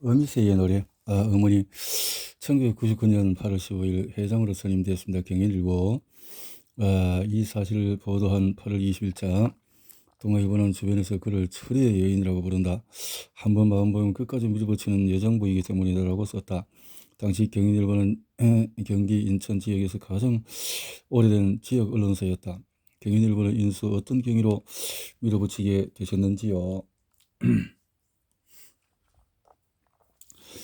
어미새의 노래. 어머니 1999년 8월 15일 회장으로 선임되었습니다. 경인일보. 이 사실을 보도한 8월 20일자 동아일보는 주변에서 그를 철의 여인이라고 부른다. 한번 마음 보면 끝까지 밀어붙이는 여장부이기 때문이다라고 썼다. 당시 경인일보는 경기 인천 지역에서 가장 오래된 지역 언론사였다. 경인일보는 인수 어떤 경위로 밀어붙이게 되셨는지요?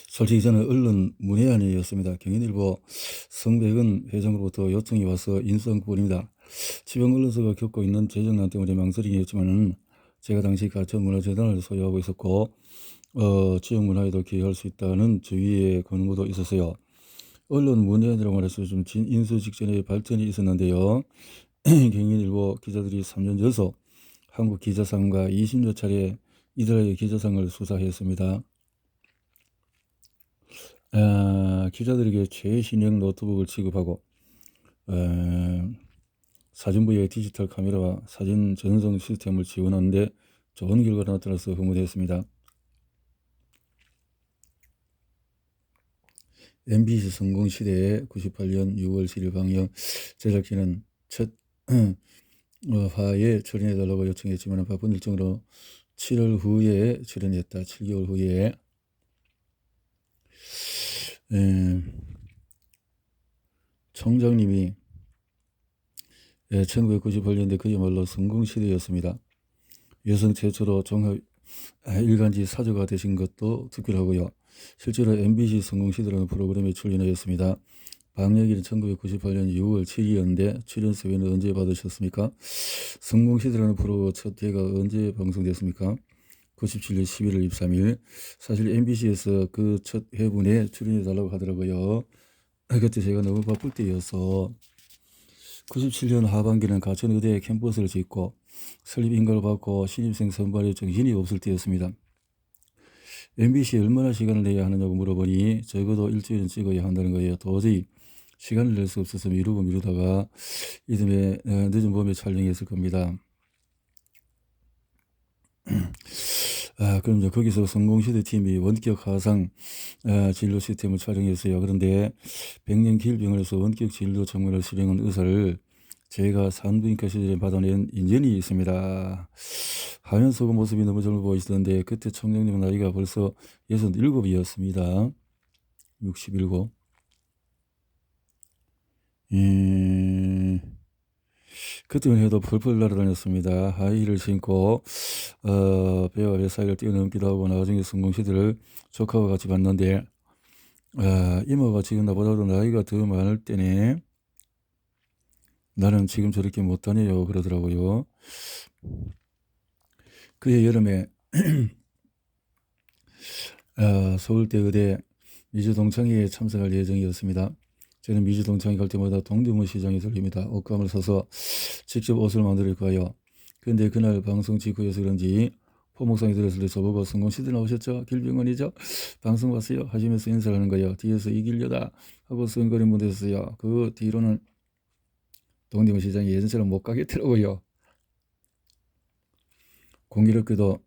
솔직히 저는 언론 문외한이었습니다. 경인일보 성백은 회장으로부터 요청이 와서 인수한 부분입니다. 지방 언론사가 겪고 있는 재정난 때문에 망설이겠지만 제가 당시 가천문화재단을 소유하고 있었고 지역 문화에도 기여할 수 있다는 주위의 권고도 있었어요. 언론 문외한이라고 말해서 좀 인수 직전에 발전이 있었는데요. 경인일보 기자들이 3년 전서 한국기자상과 20여 차례 이들의 기자상을 수사했습니다. 기자들에게 최신형 노트북을 지급하고 사진부의 디지털 카메라와 사진 전송 시스템을 지원하는데 좋은 결과가 나타나서 흐뭇했습니다. MBC 성공시대에 98년 6월 7일 방영 제작진은 첫 화에 출연해달라고 요청했지만 바쁜 일정으로 7월 후에 출연했다. 7개월 후에. 총장님이 1998년대 그야말로 성공시대였습니다. 여성 최초로 종합 일간지 사저가 되신 것도 특별하고요. 실제로 MBC 성공시대라는 프로그램에 출연하였습니다. 방영일은 1998년 6월 7일이었는데 출연세 외는 언제 받으셨습니까? 성공시대라는 프로 첫 회가 언제 방송됐습니까? 97년 11월 23일. 사실 MBC에서 그 첫 회분에 출연해달라고 하더라고요. 그때 제가 너무 바쁠 때여서 97년 하반기는 가천의대 캠퍼스를 짓고 설립 인가를 받고 신입생 선발에 정신이 없을 때였습니다. MBC에 얼마나 시간을 내야 하느냐고 물어보니 적어도 일주일은 찍어야 한다는 거예요. 도저히 시간을 낼 수 없어서 미루다가 이듬해 늦은 봄에 촬영했을 겁니다. 그럼 이제 거기서 성공시대 팀이 원격 화상 진료 시스템을 촬영했어요. 그런데 백년 기일병원에서 원격 진료 정면을 실행한 의사를 제가 산부인과 시절에 받아낸 인연이 있습니다. 화면 속 모습이 너무 젊어 보이시던데 그때 총장님 나이가 벌써 67이었습니다. 67. 그때만 해도 펄펄 날아다녔습니다. 하이힐을 신고 배와 배 사이를 뛰어넘기도 하고 나중에 성공시대를 조카와 같이 봤는데 이모가 지금 나보다도 나이가 더 많을 때네. 나는 지금 저렇게 못 다녀요 그러더라고요. 그해 여름에 서울대 의대 미주동창회에 참석할 예정이었습니다. 저는 미주동창회 갈 때마다 동대문 시장에 들립니다. 옷감을 사서 직접 옷을 만들 거예요. 그런데 그날 방송 직후여서 그런지 포목상에 들었을 때 저보고 성공시대 나오셨죠? 길병원이죠? 방송 봤어요? 하시면서 인사를 하는 거예요. 뒤에서 이길려다 하고 선거리 못했어요. 그 뒤로는 동대문 시장에 예전처럼 못 가겠더라고요. 공교롭게도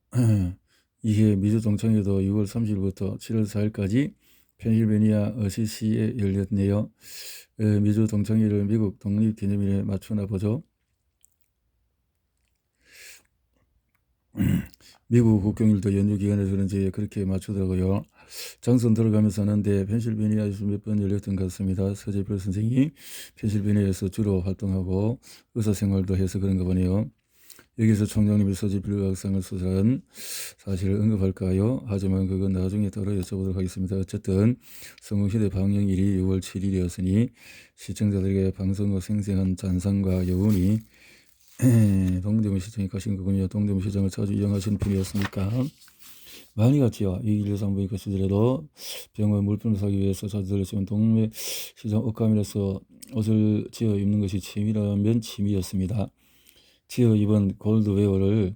이해 미주동창회도 6월 30일부터 7월 4일까지 펜실베니아 어시시에 열렸네요. 미주동창회를 미국 독립기념일에 맞추나 보죠. 미국 국경일도 연휴 기간에 그런지 그렇게 맞추더라고요. 장선 들어가면서 하는데 펜실베니아에서 몇 번 열렸던 것 같습니다. 서재필 선생이 펜실베니아에서 주로 활동하고 의사생활도 해서 그런가 보네요. 여기서 총장님이 서재필 학상을 수사한 사실을 언급할까요? 하지만 그건 나중에 따로 여쭤보도록 하겠습니다. 어쨌든 성공시대 방영일이 6월 7일이었으니 시청자들에게 방송 후 생생한 잔상과 여운이 동대문 시장에 가신 거군요. 동대문 시장을 자주 이용하시는 분이었으니까 많이 갔지요. 이길 산부인과 시절에도 병원 물품을 사기 위해서 자주 들렸지만 동네 시장 옷가면에서 옷을 지어 입는 것이 취미라면 취미였습니다. 지어 입은 골프 웨어를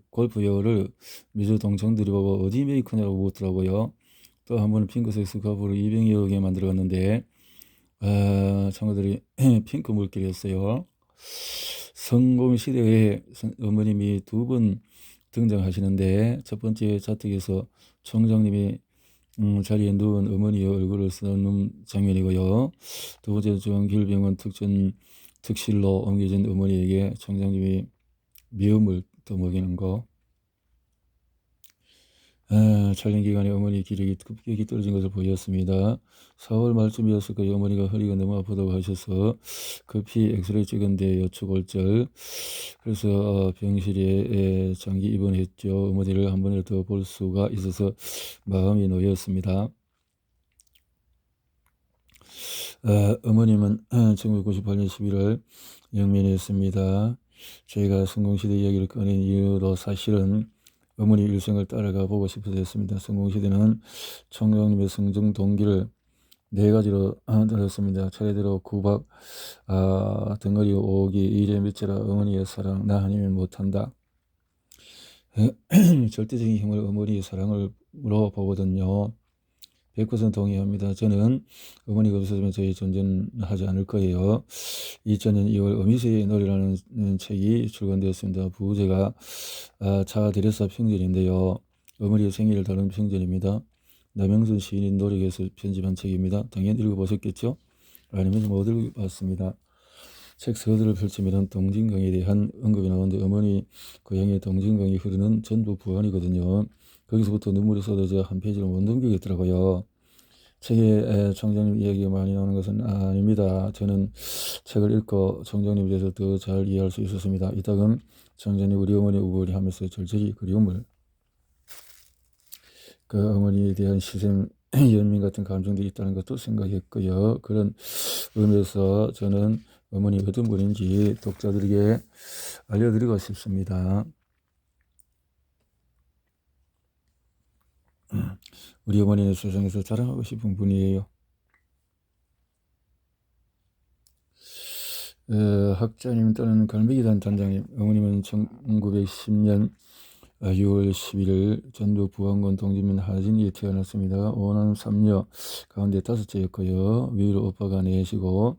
미주 동창들이 보고 어디 메이커냐고 묻더라고요. 또 한 번은 핑크색 스카프를 200여개 만들어갔는데 창가들이 핑크 물결이었어요. 성공시대에 어머님이 2번 등장하시는데 첫 번째 자택에서 총장님이 자리에 누운 어머니의 얼굴을 써놓은 장면이고요. 두 번째, 중앙길병원 특실로 옮겨진 어머니에게 청장님이 미움을 떠먹이는 거. 촬영 기간에 어머니 기력이 급격히 떨어진 것을 보였습니다. 4월 말쯤이었을 거예요. 어머니가 허리가 너무 아프다고 하셔서 급히 엑스레이 찍은데 여추골절. 그래서 병실에 장기 입원했죠. 어머니를 한 번을 더 볼 수가 있어서 마음이 놓였습니다. 어머님은 1998년 11월 영면했습니다. 저희가 성공시대 이야기를 꺼낸 이유도 사실은 어머니 일생을 따라가 보고 싶어서였습니다. 성공시대는 총장님의 성정 동기를 4가지로 들었습니다. 차례대로 구박, 덩어리 오기, 일에 미쳐라, 어머니의 사랑, 나 아니면 못한다. 절대적인 힘을 어머니의 사랑으로 보거든요. 100% 동의합니다. 저는 어머니가 없었으면 저희 존재는 하지 않을 거예요. 2000년 2월 어미새의 노래라는 책이 출간되었습니다. 부제가 자테레사 평전인데요. 어머니의 생애를 다룬 평전입니다. 남영순 시인인 노력에서 편집한 책입니다. 당연히 읽어보셨겠죠? 아니면 못 읽어봤습니다. 책 서두를 펼치면 동진강에 대한 언급이 나오는데 어머니 고향에 동진강이 흐르는 전북 부안이거든요. 거기서부터 눈물이 쏟아져 한 페이지를 못 넘기겠더라고요. 책에 총장님 이야기가 많이 나오는 것은 아닙니다. 저는 책을 읽고 총장님에 대해서 더 잘 이해할 수 있었습니다. 이따금 총장님 우리 어머니 우거리 하면서 절절히 그리움을, 그 어머니에 대한 시샘 연민 같은 감정들이 있다는 것도 생각했고요. 그런 의미에서 저는 어머니 어떤 분인지 독자들에게 알려드리고 싶습니다. 우리 어머니는 세상에서 자랑하고 싶은 분이에요. 학자님 또는 갈매기단 단장님, 어머님은 1910년 6월 11일 전북 부안군 동진면 하진리에 태어났습니다. 5남 3녀 가운데 5째였고요. 위로 오빠가 4시고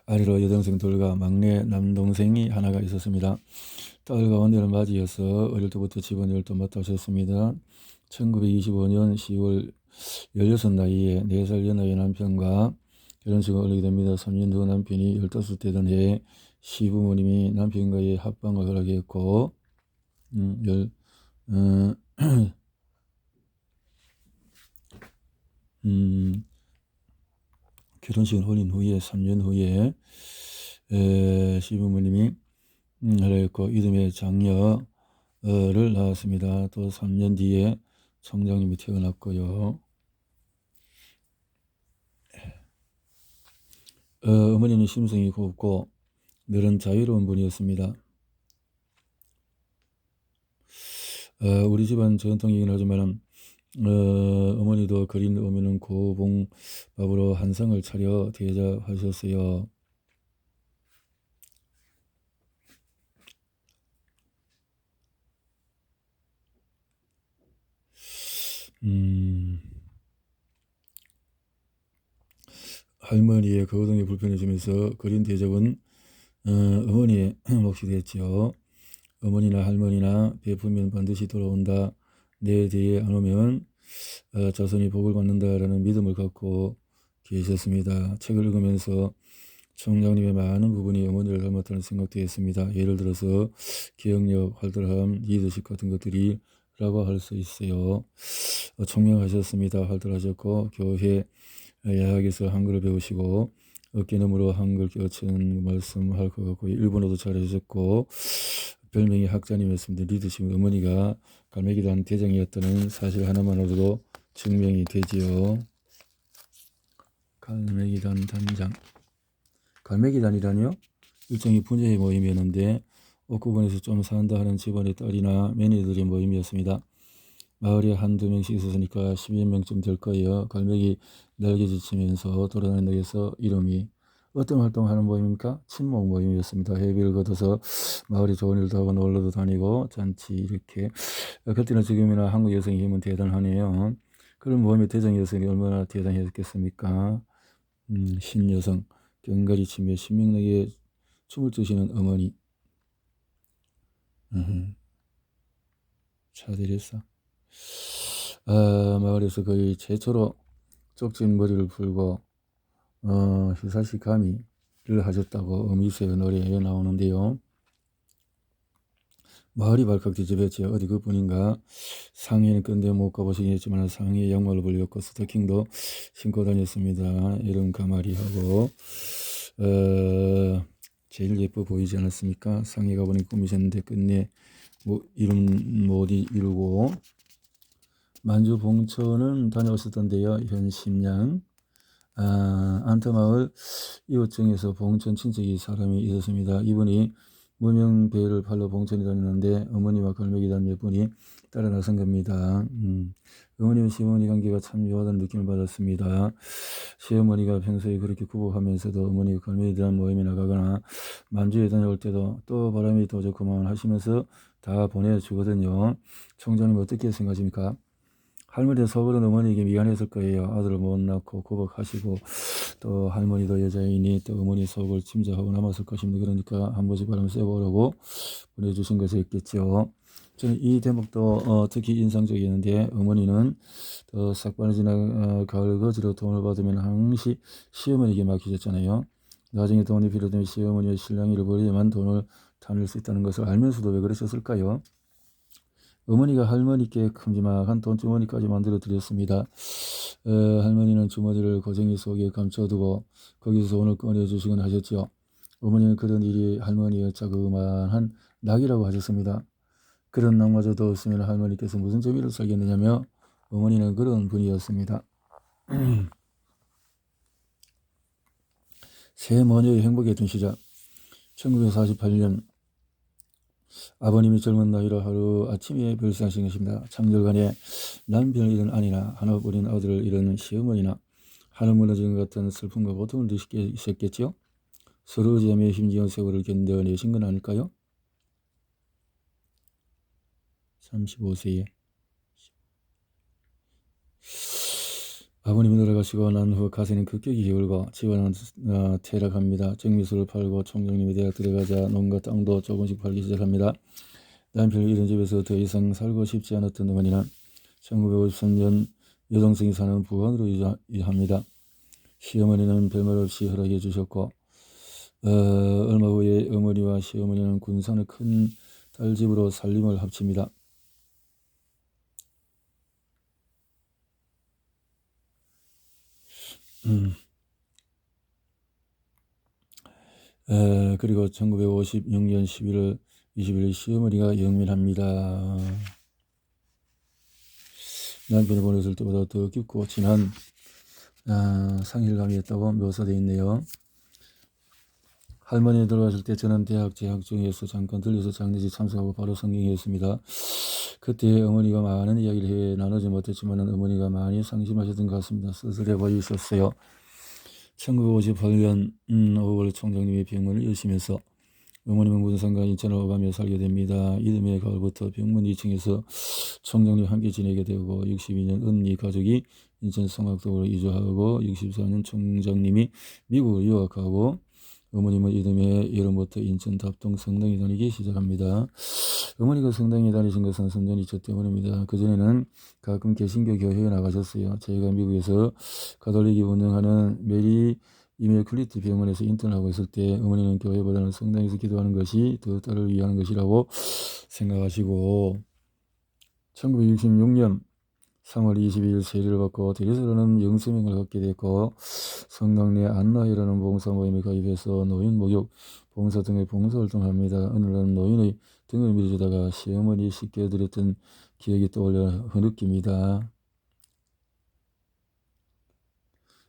아래로 여동생 둘과 막내 남동생이 하나가 있었습니다. 딸 가운데를 맞이해서 어릴 때부터 집안일을 또 맡아오셨습니다. 1925년 10월 16 나이에 4살 연하의 남편과 결혼식을 올리게 됩니다. 3년 후 남편이 15살 되던 해에 시부모님이 남편과의 합방을 허락했고 결혼식을 올린 후에 3년 후에 시부모님이 허락했고 이듬해 장녀를 낳았습니다. 또 3년 뒤에 총장님이 태어났고요. 어머니는 심성이 곱고 늘은 자유로운 분이었습니다. 우리 집안 전통이긴 하지만 어머니도 그린 오면은 고봉밥으로 한상을 차려 대접하셨어요. 할머니의 거동이 불편해지면서 그린 대접은 어머니의 몫이 됐죠. 어머니나 할머니나 베푸면 반드시 돌아온다. 내 뒤에 안 오면 자손이 복을 받는다라는 믿음을 갖고 계셨습니다. 책을 읽으면서 총장님의 많은 부분이 어머니를 닮았다는 생각도 했습니다. 예를 들어서 기억력, 활달함, 리더십 같은 것들이 라고 할 수 있어요. 총명하셨습니다. 활달하셨고 교회 야학에서 한글을 배우시고 어깨너머로 한글 껴치는 말씀할 것 같고 일본어도 잘하셨고 별명이 학자님이었습니다. 리더십 어머니가 갈매기단 대장이었다는 사실 하나만으로도 증명이 되지요. 갈매기단 단장. 갈매기단이라니요? 일종의 분야의 모임이었는데 옥구군에서 좀 산다 하는 집안의 딸이나 매니들의 모임이었습니다. 마을에 한두 명씩 있었으니까 10여 명쯤 될 거예요. 갈매기 날개짓치면서 돌아다닌다고 해서 이름이. 어떤 활동하는 모임입니까? 친목 모임이었습니다. 회비를 걷어서 마을에 좋은 일도 하고 놀러도 다니고 잔치 이렇게. 그때나 지금이나 한국 여성의 힘은 대단하네요. 그런 모임의 대장 여성이 얼마나 대단했겠습니까? 신여성, 견가리 치며 신명나게 춤을 추시는 어머니. 차대리사. 마을에서 거의 최초로 쪽진 머리를 풀고 히사시 가미를 하셨다고 어미스의 노래에 나오는데요. 마을이 발칵 뒤집혔지요. 어디 그뿐인가. 상의는 끈데 못 가보시겠지만 상의에 양말을 벌렸고 스토킹도 신고 다녔습니다. 이런 가마리하고 제일 예뻐 보이지 않았습니까? 상의 가보니 꾸미셨는데 끝내 이름 못 이루고 만주 봉천은 다녀오셨던데요. 현 심양 안터마을 이웃중에서 봉천 친척이 사람이 있었습니다. 이분이 무명 배를 팔러 봉천에 다녔는데 어머니와 걸매기단 몇 분이 따라 나선 겁니다. 어머니와 시어머니 관계가 참 묘하다는 느낌을 받았습니다. 시어머니가 평소에 그렇게 구복하면서도 어머니가 걸매기단 모임에 나가거나 만주에 다녀올 때도 또 바람이 더 좋구만 하시면서 다 보내주거든요. 총장님 어떻게 생각하십니까? 할머니 속으로는 어머니에게 미안했을 거예요. 아들을 못 낳고 구박하시고 또 할머니도 여자이니 또 어머니 속을 짐작하고 남았을 것입니다. 그러니까 한 번씩 바람 쐬보라고 보내주신 것이었겠죠. 저는 이 대목도 특히 인상적이었는데 어머니는 삭발을 지나 가을 거지로 돈을 받으면 항시 시어머니에게 맡기셨잖아요. 나중에 돈이 필요되면 시어머니와 신랑이를 버리야만 돈을 타낼 수 있다는 것을 알면서도 왜 그러셨을까요? 어머니가 할머니께 큼지막한 돈주머니까지 만들어 드렸습니다. 할머니는 주머니를 고쟁이 속에 감춰두고 거기서 돈을 꺼내주시곤 하셨지요. 어머니는 그런 일이 할머니의 자그마한 낙이라고 하셨습니다. 그런 낙마저도 없으면 할머니께서 무슨 재미로 살겠느냐며 어머니는 그런 분이었습니다. 새 모녀의 행복했던 시작. 1948년 아버님이 젊은 나이로 하루 아침에 별세하신 것입니다. 창절간에 남편을 잃은 아내나 하나뿐인 아들을 잃은 시어머니나 하늘 무너진 것 같은 슬픔과 고통을 느끼셨겠지요. 서로 의지하며 힘지은 세월을 견뎌내신 건 아닐까요? 35세에 아버님이 돌아가시고 난 후 가세는 급격히 기울고 집안은 퇴락합니다. 정미수를 팔고 총장님이 대학 들어가자 농가 땅도 조금씩 팔기 시작합니다. 남편을 잃은 집에서 더 이상 살고 싶지 않았던 어머니는 1953년 여동생이 사는 부안으로 이주합니다. 시어머니는 별말 없이 허락해 주셨고 얼마 후에 어머니와 시어머니는 군산의 큰 딸집으로 살림을 합칩니다. 그리고 1956년 11월 20일 시어머니가 영면합니다. 남편이 보냈을 때보다 더 깊고 진한 상실감이 있다고 묘사되어 있네요. 할머니 돌아가실 때 저는 대학 재학 중에서 잠깐 들려서 장례식 참석하고 바로 성경이었습니다. 그때 어머니가 많은 이야기를 해 나누지 못했지만 어머니가 많이 상심하셨던 것 같습니다. 쓸쓸해 보이셨어요. 1958년 5월 총장님이 병문을 여시면서 어머님은 군산과 인천을 오가며 살게 됩니다. 이듬해 가을부터 병문 2층에서 총장님과 함께 지내게 되고 62년 언니 가족이 인천 성악동으로 이주하고 64년 총장님이 미국으로 유학하고 어머님은 이듬해 여름부터 인천 답동 성당에 다니기 시작합니다. 어머니가 성당에 다니신 것은 선전이 저 때문입니다. 그전에는 가끔 개신교 교회에 나가셨어요. 저희가 미국에서 가톨릭이 운영하는 메리 이메클리트 병원에서 인턴을 하고 있을 때 어머니는 교회보다는 성당에서 기도하는 것이 더 딸을 위하는 것이라고 생각하시고 1966년 3월 22일 세례를 받고 대리사로는 영수명을 갖게 됐고 성당 내 안나이라는 봉사 모임에 가입해서 노인 목욕, 봉사 등의 봉사활동을 합니다. 어느 날 노인의 등을 밀어주다가 시어머니 씻겨드렸던 기억이 떠올려 흐느낍니다.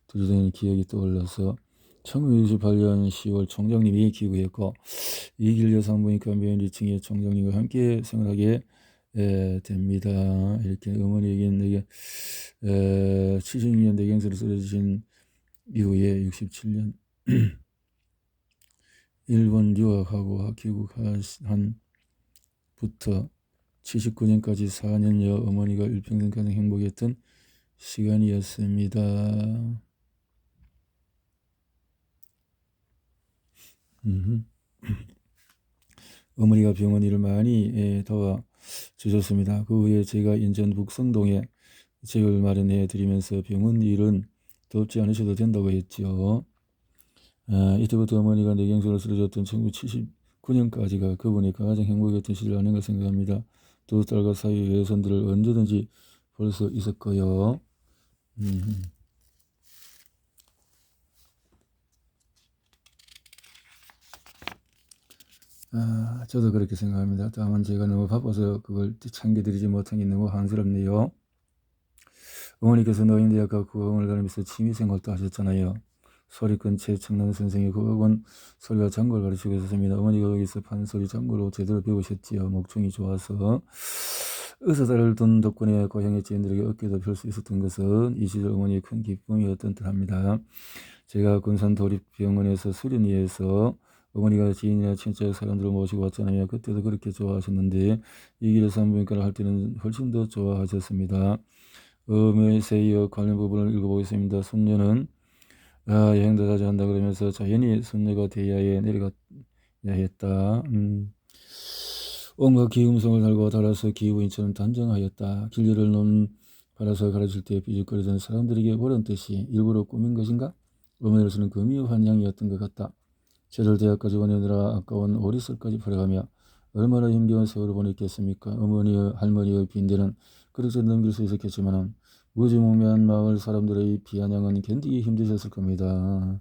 들이대는 기억이 떠올라서 1968년 10월 총장님이 기구했고 이길 여성분이니까 맨 2층에 총장님과 함께 생활하게 됩니다. 이렇게 어머니에게 내게 76년 내경서를 써주신 이후에 67년 일본 유학하고 귀국한 부터 79년까지 4년여 어머니가 일평생 가장 행복했던 시간이었습니다. 어머니가 병원 일을 많이 도와 주셨습니다. 그 후에 제가 인천 북성동에 집을 마련해 드리면서 병원 일은 돕지 않으셔도 된다고 했지요. 이때부터 어머니가 뇌경색으로 쓰러졌던 1979년까지가 그분이 가장 행복했던 시절 아닌가 생각합니다. 두 딸과 사위 외손들을 언제든지 볼 수 있었고요. 저도 그렇게 생각합니다. 다만 제가 너무 바빠서 그걸 챙겨드리지 못한 게 너무 한스럽네요. 어머니께서 노인대학과 국어학원을 다니면서 취미생활도 하셨잖아요. 소리꾼 최청란 선생이 국어학원 소리와 장구를 가르치고 있었습니다. 어머니가 거기서 판소리 장구로 제대로 배우셨지요. 목청이 좋아서. 의사사를 둔 덕분에 고향의 지인들에게 어깨도 펼 수 있었던 것은 이 시절 어머니의 큰 기쁨이었던 듯합니다. 제가 군산도립병원에서 수련회에서 어머니가 지인이나 친척 사람들을 모시고 왔잖아요. 그때도 그렇게 좋아하셨는데 이 길에 산부인과를 할 때는 훨씬 더 좋아하셨습니다. 음에서 이어 관련 부분을 읽어보겠습니다. 손녀는 여행도 자주 한다 그러면서 자연히 손녀가 대야에 내려가야 했다. 온갖 기음성을 달고 달아서 기후인처럼 단정하였다. 길들을 놈 팔아서 가르칠 때 삐죽거리던 사람들에게 그런 뜻이 일부러 꾸민 것인가? 어머니로서는 금이환영이었던 것 같다. 저를 대학까지 보내느라 아까운 오리설까지 버려가며 얼마나 힘겨운 세월을 보냈겠습니까? 어머니의 할머니의 빈대는 그렇게 넘길 수 있었겠지만 무지몽매한 마을 사람들의 비아냥은 견디기 힘드셨을 겁니다.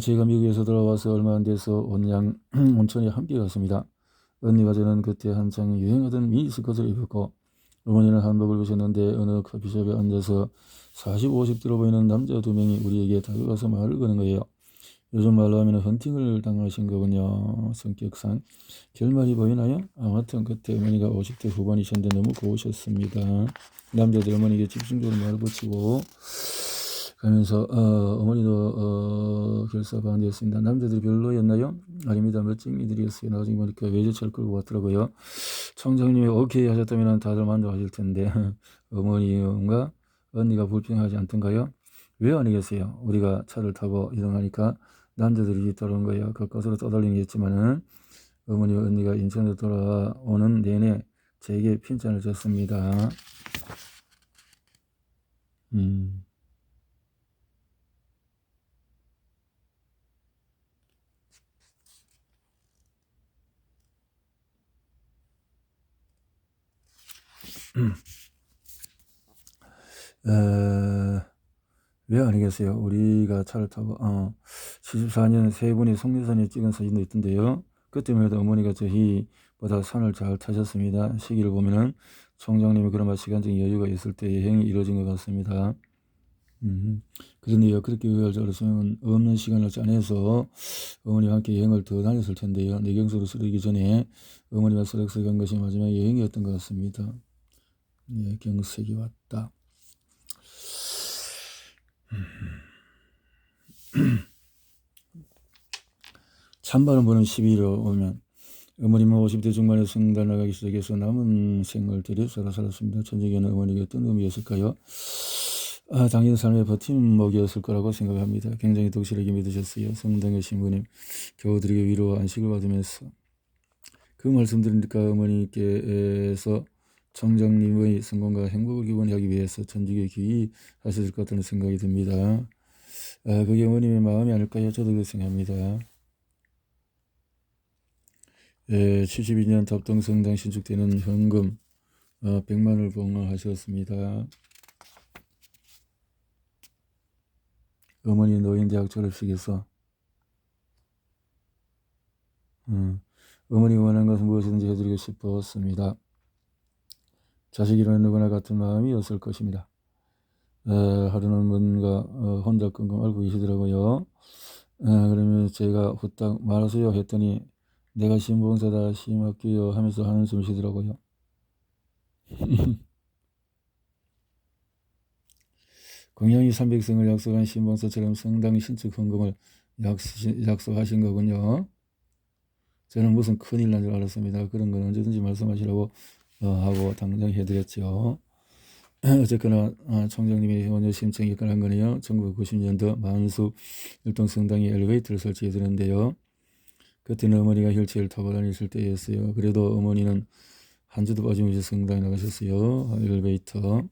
제가 미국에서 돌아와서 얼마 안 돼서 온천에 함께 갔습니다. 언니가 저는 그때 한창 유행하던 미니스커트를 입었고 어머니는 한복을 입으셨는데 어느 커피숍에 앉아서 40, 50대로 보이는 남자 두 명이 우리에게 다가가서 말을 거는 거예요. 요즘 말로 하면 헌팅을 당하신 거군요. 성격상. 결말이 보이나요? 아무튼 그때 어머니가 50대 후반이셨는데 너무 고우셨습니다. 남자들 어머니에게 집중적으로 말 붙이고 가면서 어머니도 결사반대였습니다. 남자들이 별로였나요? 아닙니다. 멋쟁이들이었어요. 나중에 보니까 외제차를 끌고 왔더라고요. 총장님이 오케이 하셨다면 다들 만족하실 텐데 어머니가 언니가 불평하지 않던가요? 왜 아니겠어요? 우리가 차를 타고 이동하니까 남자들이 따라온 거예요. 가까스로 떠달리겠지만은 어머니와 언니가 인천으로 돌아오는 내내 제게 핀잔을 줬습니다. 왜 아니겠어요? 우리가 차를 타고 74년 세 분이 속리산에 찍은 사진도 있던데요. 그때만 해도 어머니가 저희보다 산을 잘 타셨습니다. 시기를 보면은 총장님이 그나마 시간적인 여유가 있을 때 여행이 이루어진 것 같습니다. 그런데요, 그렇게 여유할 줄 알았으면 없는 시간을 짜내서 어머니와 함께 여행을 더 다녔을 텐데요. 뇌경색으로 쓰러지기 전에 어머니와 설악설 간 것이 마지막 여행이었던 것 같습니다. 뇌경색이 왔다. 찬바람 부는 12일로 오면 어머님은 50대 중반에 성달 나가기 시작해서 남은 생을 들여 살았습니다. 전쟁에는 어머니가 어떤 의미였을까요? 당연 삶의 버팀목이었을 거라고 생각합니다. 굉장히 독실하게 믿으셨어요. 성당의 신부님 교우들에게 위로와 안식을 받으면서 그 말씀 들으니까 어머니께서 총장님의 성공과 행복을 기원하기 위해서 전직에 기이하셨을 것 같다는 생각이 듭니다. 그게 어머님의 마음이 아닐까요? 저도 그렇게 생각합니다. 72년 답동성당 신축되는 현금 100만을 봉헌하셨습니다. 어머니 노인대학 졸업식에서 어머니가 원하는 것은 무엇이든지 해드리고 싶었습니다. 자식이라는 누구나 같은 마음이었을 것입니다. 하루는 뭔가 혼자 끙끙 앓고 계시더라고요. 그러면 제가 후딱 말하세요 했더니 내가 신봉사다 심학교요 하면서 한숨 쉬더라고요. 공양이 300성을 약속한 신봉사처럼 성당 신축 헌금을 약속하신 거군요. 저는 무슨 큰일 난 줄 알았습니다. 그런 건 언제든지 말씀하시라고 하고 당장 해드렸죠. 어쨌거나 총장님이 회원료 신청이 끝난 거네요. 1990년도 만수 율동성당에 엘리베이터를 설치해 드렸는데요. 그때는 어머니가 휠체어를 타고 다니실 때였어요. 그래도 어머니는 한 주도 빠짐없이 성당에 나가셨어요. 엘리베이터.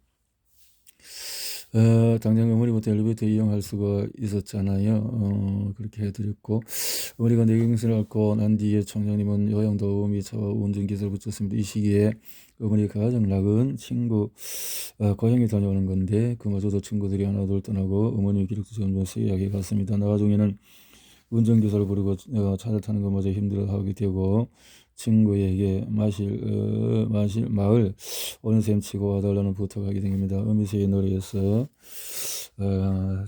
당장 어머니부터 엘리베이터 이용할 수가 있었잖아요. 그렇게 해드렸고, 어머니가 뇌경색을 앓고 난 뒤에 총장님은 요양도우미 차와 운전기사를 붙였습니다. 이 시기에 어머니 가정락은 친구, 고향에 다녀오는 건데, 그마저도 친구들이 하나둘 떠나고 어머니 기록도 점점 쇠약해 갔습니다. 나중에는 운전기사를 부르고 차를 타는 것마저 힘들어하게 되고, 친구에게 마을 오는 셈 치고 와달라는 부탁하게 됩니다. 어미새의 노래에서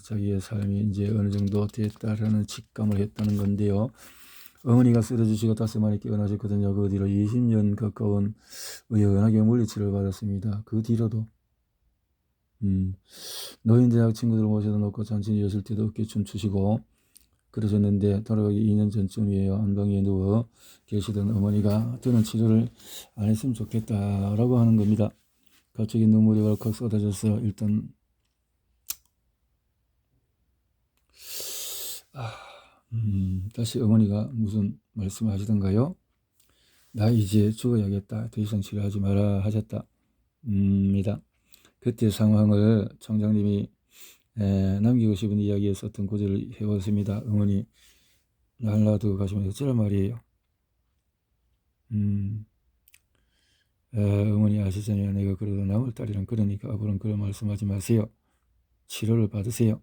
자기의 삶이 이제 어느 정도 됐다라는 직감을 했다는 건데요. 어머니가 쓰러지시고 5만에 깨어나셨거든요. 그 뒤로 20년 가까운 의연하게 물리치료를 받았습니다. 그 뒤로도 노인대학 친구들 모셔다 놓고 잔치를 여실 때도 어깨춤 추시고 그러셨는데 돌아가기 2년 전쯤이에요. 안방에 누워 계시던 어머니가 저는 치료를 안 했으면 좋겠다라고 하는 겁니다. 갑자기 눈물이 왈칵 쏟아져서 일단 다시 어머니가 무슨 말씀을 하시던가요? 나 이제 죽어야겠다. 더 이상 치료하지 마라 하셨다. 입니다. 그때 상황을 총장님이 남기고 싶은 이야기에 썼던 구절을 해봤습니다. 어머니 날 놔두고 가시면 어쩌란 말이에요. 어머니 아시잖아요. 내가 그러다 남을 딸이랑 그러니까 앞으로는 그런 말씀하지 마세요. 치료를 받으세요.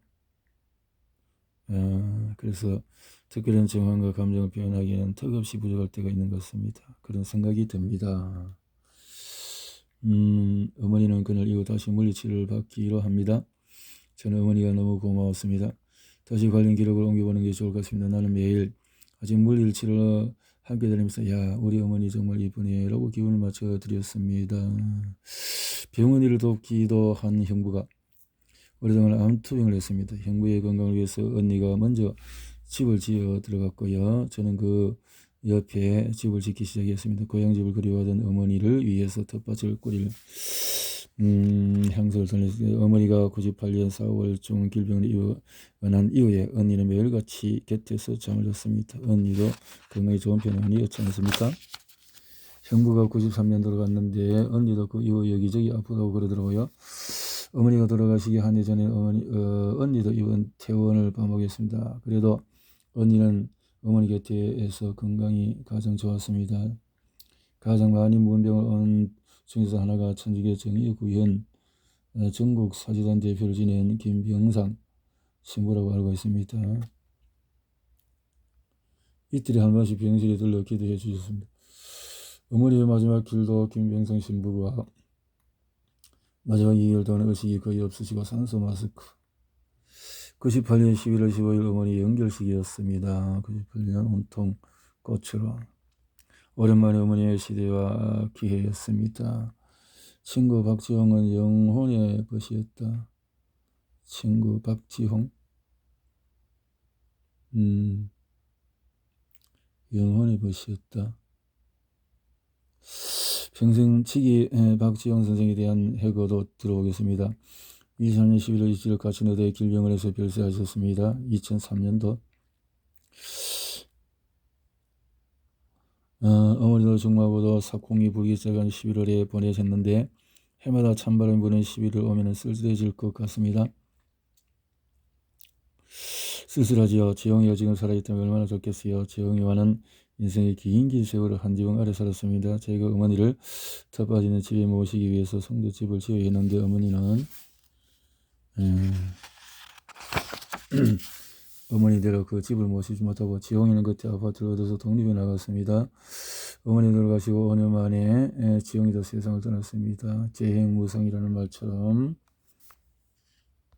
그래서 특별한 정황과 감정을 표현하기에는 턱없이 부족할 때가 있는 것 같습니다. 그런 생각이 듭니다. 어머니는 그날 이후 다시 물리치료를 받기로 합니다. 저는 어머니가 너무 고마웠습니다. 다시 관련 기록을 옮겨보는 게 좋을 것 같습니다. 나는 매일 아직 물리치료를 함께 다니면서 야 우리 어머니 정말 이쁘네 라고 기분을 맞춰드렸습니다. 병원 일을 돕기도 한 형부가 오래동안 암투병을 했습니다. 형부의 건강을 위해서 언니가 먼저 집을 지어 들어갔고요. 저는 그 옆에 집을 짓기 시작했습니다. 고향집을 그리워하던 어머니를 위해서 텃밭을 꾸릴 향수를 전했어요. 어머니가 98년 4월 중 길병을 입원한 이후에 언니는 매일같이 곁에서 잠을 잤습니다. 언니도 건강이 좋은 편이 아니었지 않습니까? 형부가 93년 돌아갔는데 언니도 그 이후 여기저기 아프다고 그러더라고요. 어머니가 돌아가시기 한 해 전에 언니도 입원 퇴원을 반복했습니다. 그래도 언니는 어머니 곁에서 건강이 가장 좋았습니다. 가장 많이 무은병을 온 중에서 하나가 천주교 정의구현 전국 사제단 대표를 지낸 김병상 신부라고 알고 있습니다. 이틀에 한 번씩 병실에 들러 기도해 주셨습니다. 어머니의 마지막 길도 김병상 신부가 마지막 2개월 동안 의식이 거의 없으시고 산소 마스크 98년 11월 15일 어머니 연결식이었습니다. 98년 온통 꽃으로 오랜만에 어머니의 시대와 기회였습니다. 친구 박지홍은 영혼의 벗이었다. 친구 박지홍 영혼의 벗이었다. 평생 치기 박지홍 선생에 대한 해고도 들어보겠습니다. 2003년 11월 27일 가천의대에 길병원에서 별세하셨습니다. 2003년도 어머니도 중마고도 사콩이 불기 시작한 11월에 보내셨는데 해마다 찬바람이 부는 11월 오면 쓸쓸해질 것 같습니다. 쓸쓸하지요. 지영이가 지금 살아있다면 얼마나 좋겠어요. 지영이와는 인생의 긴 세월을 한 지붕 아래 살았습니다. 제가 어머니를 텃밭있는 집에 모시기 위해서 송도집을 지어야 했는데 어머니는 어머니대로 그 집을 모시지 못하고 지용이는 그때 아파트를 얻어서 독립해 나갔습니다. 어머니 돌아가시고 5년 만에 지용이도 세상을 떠났습니다. 재행무상이라는 말처럼